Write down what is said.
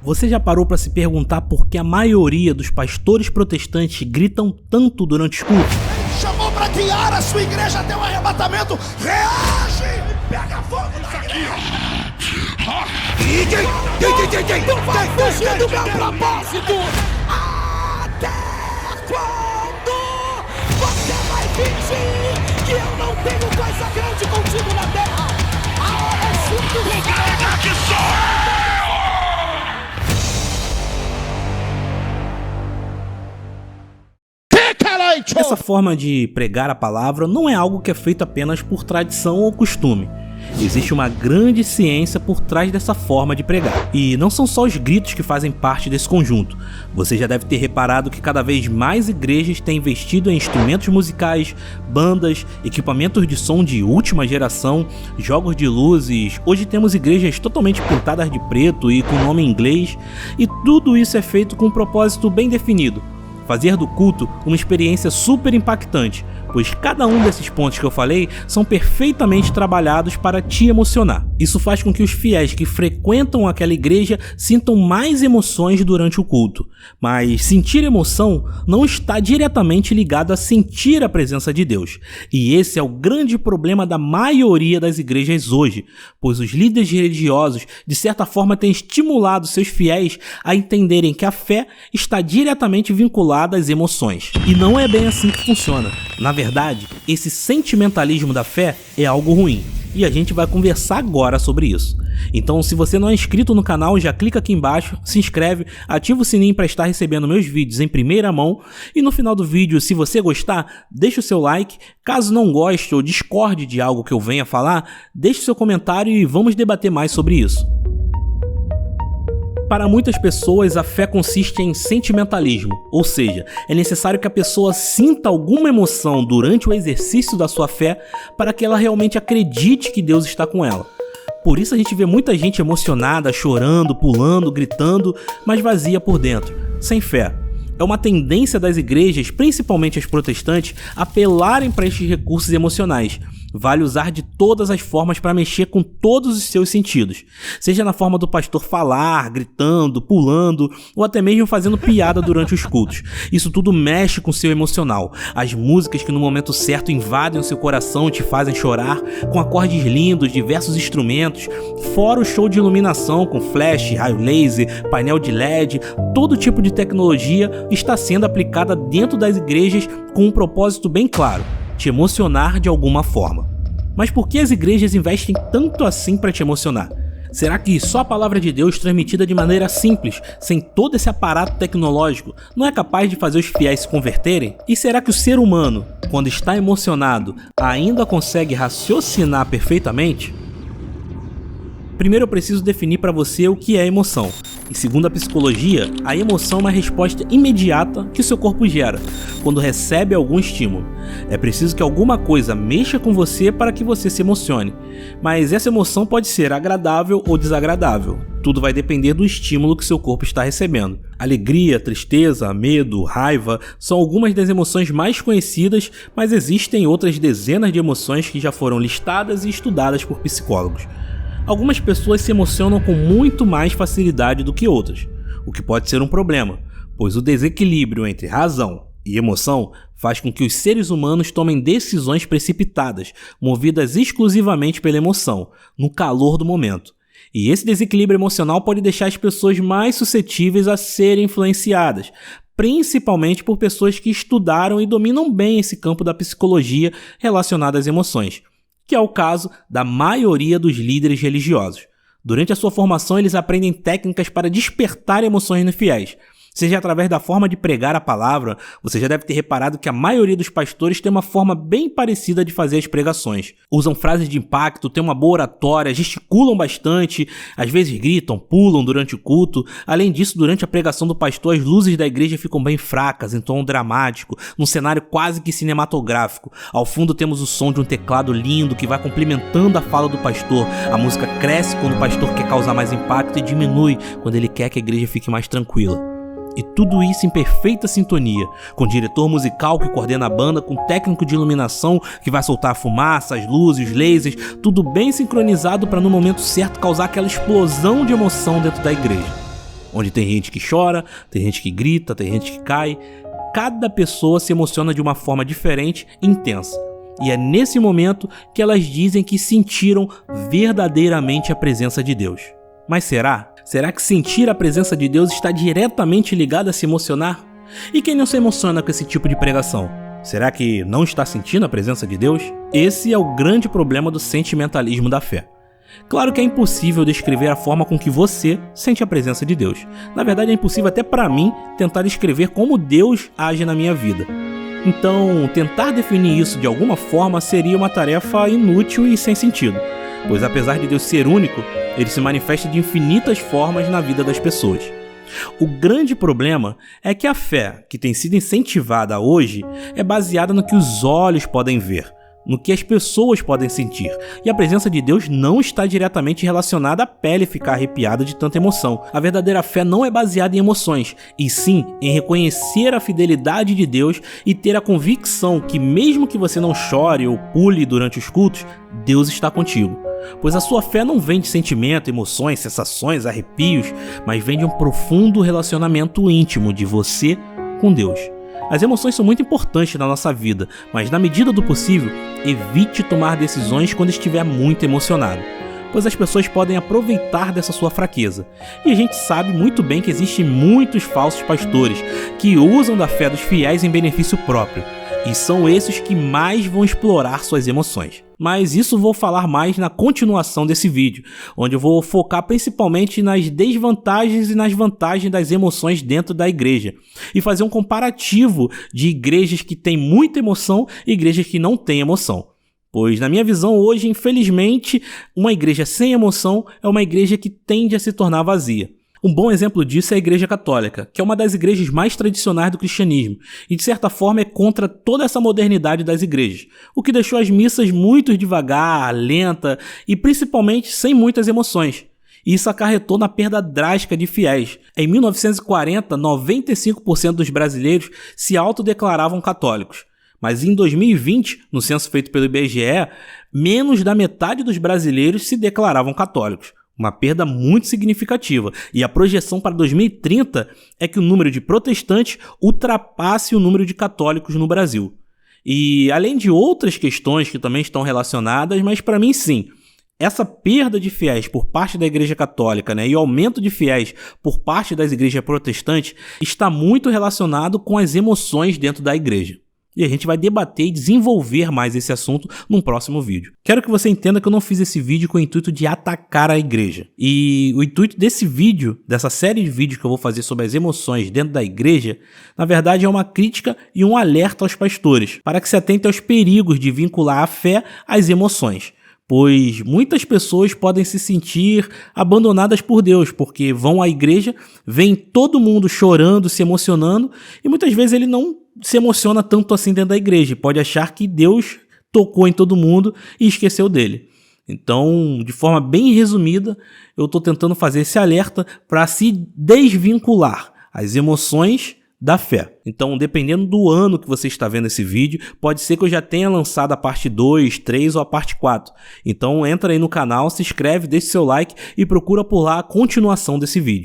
Você já parou para se perguntar por que a maioria dos pastores protestantes gritam tanto durante os cultos? Chamou para guiar a sua igreja até o arrebatamento. Reage! Pega fogo nisso aqui! Não vai fugir do meu propósito! Até quando você vai fingir que eu não tenho coisa grande contigo na terra? A hora é simples! O cara que sou eu! Essa forma de pregar a palavra não é algo que é feito apenas por tradição ou costume. Existe uma grande ciência por trás dessa forma de pregar. E não são só os gritos que fazem parte desse conjunto. Você já deve ter reparado que cada vez mais igrejas têm investido em instrumentos musicais, bandas, equipamentos de som de última geração, jogos de luzes. Hoje temos igrejas totalmente pintadas de preto e com nome em inglês. E tudo isso é feito com um propósito bem definido: fazer do culto uma experiência super impactante, pois cada um desses pontos que eu falei são perfeitamente trabalhados para te emocionar. Isso faz com que os fiéis que frequentam aquela igreja sintam mais emoções durante o culto. Mas sentir emoção não está diretamente ligado a sentir a presença de Deus. E esse é o grande problema da maioria das igrejas hoje, pois os líderes religiosos de certa forma têm estimulado seus fiéis a entenderem que a fé está diretamente vinculada às emoções. E não é bem assim que funciona. Na verdade, esse sentimentalismo da fé é algo ruim, e a gente vai conversar agora sobre isso. Então, se você não é inscrito no canal, já clica aqui embaixo, se inscreve, ativa o sininho para estar recebendo meus vídeos em primeira mão, e no final do vídeo, se você gostar, deixa o seu like. Caso não goste ou discorde de algo que eu venha falar, deixe seu comentário e vamos debater mais sobre isso. Para muitas pessoas, a fé consiste em sentimentalismo, ou seja, é necessário que a pessoa sinta alguma emoção durante o exercício da sua fé para que ela realmente acredite que Deus está com ela. Por isso a gente vê muita gente emocionada, chorando, pulando, gritando, mas vazia por dentro, sem fé. É uma tendência das igrejas, principalmente as protestantes, apelarem para estes recursos emocionais. Vale usar de todas as formas para mexer com todos os seus sentidos, seja na forma do pastor falar, gritando, pulando ou até mesmo fazendo piada durante os cultos. Isso tudo mexe com o seu emocional. As músicas que no momento certo invadem o seu coração e te fazem chorar, com acordes lindos, diversos instrumentos, fora o show de iluminação com flash, raio laser, painel de LED, todo tipo de tecnologia está sendo aplicada dentro das igrejas com um propósito bem claro: te emocionar de alguma forma. Mas por que as igrejas investem tanto assim para te emocionar? Será que só a palavra de Deus transmitida de maneira simples, sem todo esse aparato tecnológico, não é capaz de fazer os fiéis se converterem? E será que o ser humano, quando está emocionado, ainda consegue raciocinar perfeitamente? Primeiro eu preciso definir para você o que é emoção. E segundo a psicologia, a emoção é uma resposta imediata que o seu corpo gera quando recebe algum estímulo. É preciso que alguma coisa mexa com você para que você se emocione. Mas essa emoção pode ser agradável ou desagradável. Tudo vai depender do estímulo que seu corpo está recebendo. Alegria, tristeza, medo, raiva são algumas das emoções mais conhecidas, mas existem outras dezenas de emoções que já foram listadas e estudadas por psicólogos. Algumas pessoas se emocionam com muito mais facilidade do que outras, o que pode ser um problema, pois o desequilíbrio entre razão e emoção faz com que os seres humanos tomem decisões precipitadas, movidas exclusivamente pela emoção, no calor do momento. E esse desequilíbrio emocional pode deixar as pessoas mais suscetíveis a serem influenciadas, principalmente por pessoas que estudaram e dominam bem esse campo da psicologia relacionado às emoções, que é o caso da maioria dos líderes religiosos. Durante a sua formação, eles aprendem técnicas para despertar emoções nos fiéis. Seja através da forma de pregar a palavra, você já deve ter reparado que a maioria dos pastores tem uma forma bem parecida de fazer as pregações. Usam frases de impacto, têm uma boa oratória, gesticulam bastante, às vezes gritam, pulam durante o culto. Além disso, durante a pregação do pastor, as luzes da igreja ficam bem fracas, em tom dramático, num cenário quase que cinematográfico. Ao fundo temos o som de um teclado lindo que vai complementando a fala do pastor. A música cresce quando o pastor quer causar mais impacto e diminui quando ele quer que a igreja fique mais tranquila. E tudo isso em perfeita sintonia, com o diretor musical que coordena a banda, com o técnico de iluminação que vai soltar a fumaça, as luzes, os lasers, tudo bem sincronizado para no momento certo causar aquela explosão de emoção dentro da igreja. onde tem gente que chora, tem gente que grita, tem gente que cai. Cada pessoa se emociona de uma forma diferente e intensa. E é nesse momento que elas dizem que sentiram verdadeiramente a presença de Deus. Mas será? Será que sentir a presença de Deus está diretamente ligado a se emocionar? E quem não se emociona com esse tipo de pregação? Será que não está sentindo a presença de Deus? Esse é o grande problema do sentimentalismo da fé. Claro que é impossível descrever a forma com que você sente a presença de Deus. Na verdade, é impossível até para mim tentar descrever como Deus age na minha vida. Então, tentar definir isso de alguma forma seria uma tarefa inútil e sem sentido, pois apesar de Deus ser único, ele se manifesta de infinitas formas na vida das pessoas. O grande problema é que a fé que tem sido incentivada hoje é baseada no que os olhos podem ver, no que as pessoas podem sentir, e a presença de Deus não está diretamente relacionada à pele ficar arrepiada de tanta emoção. A verdadeira fé não é baseada em emoções, e sim em reconhecer a fidelidade de Deus e ter a convicção que mesmo que você não chore ou pule durante os cultos, Deus está contigo. Pois a sua fé não vem de sentimento, emoções, sensações, arrepios, mas vem de um profundo relacionamento íntimo de você com Deus. As emoções são muito importantes na nossa vida, mas na medida do possível, evite tomar decisões quando estiver muito emocionado, pois as pessoas podem aproveitar dessa sua fraqueza. E a gente sabe muito bem que existem muitos falsos pastores que usam da fé dos fiéis em benefício próprio, e são esses que mais vão explorar suas emoções. Mas isso vou falar mais na continuação desse vídeo, onde eu vou focar principalmente nas desvantagens e nas vantagens das emoções dentro da igreja, e fazer um comparativo de igrejas que têm muita emoção e igrejas que não têm emoção. Pois, na minha visão, hoje, infelizmente, uma igreja sem emoção é uma igreja que tende a se tornar vazia. Um bom exemplo disso é a Igreja Católica, que é uma das igrejas mais tradicionais do cristianismo e, de certa forma, é contra toda essa modernidade das igrejas, o que deixou as missas muito devagar, lenta e, principalmente, sem muitas emoções. E isso acarretou na perda drástica de fiéis. Em 1940, 95% dos brasileiros se autodeclaravam católicos. Mas em 2020, no censo feito pelo IBGE, menos da metade dos brasileiros se declaravam católicos. Uma perda muito significativa, e a projeção para 2030 é que o número de protestantes ultrapasse o número de católicos no Brasil. E além de outras questões que também estão relacionadas, mas para mim sim, essa perda de fiéis por parte da Igreja Católica, e o aumento de fiéis por parte das igrejas protestantes está muito relacionado com as emoções dentro da igreja. E a gente vai debater e desenvolver mais esse assunto num próximo vídeo. Quero que você entenda que eu não fiz esse vídeo com o intuito de atacar a igreja. E o intuito desse vídeo, dessa série de vídeos que eu vou fazer sobre as emoções dentro da igreja, na verdade é uma crítica e um alerta aos pastores, para que se atentem aos perigos de vincular a fé às emoções. Pois muitas pessoas podem se sentir abandonadas por Deus, porque vão à igreja, veem todo mundo chorando, se emocionando, e muitas vezes ele não se emociona tanto assim dentro da igreja, pode achar que Deus tocou em todo mundo e esqueceu dele. Então, de forma bem resumida, eu estou tentando fazer esse alerta para se desvincular as emoções da fé. Então, dependendo do ano que você está vendo esse vídeo, pode ser que eu já tenha lançado a parte 2, 3 ou a parte 4. Então, entra aí no canal, se inscreve, deixa seu like e procura por lá a continuação desse vídeo.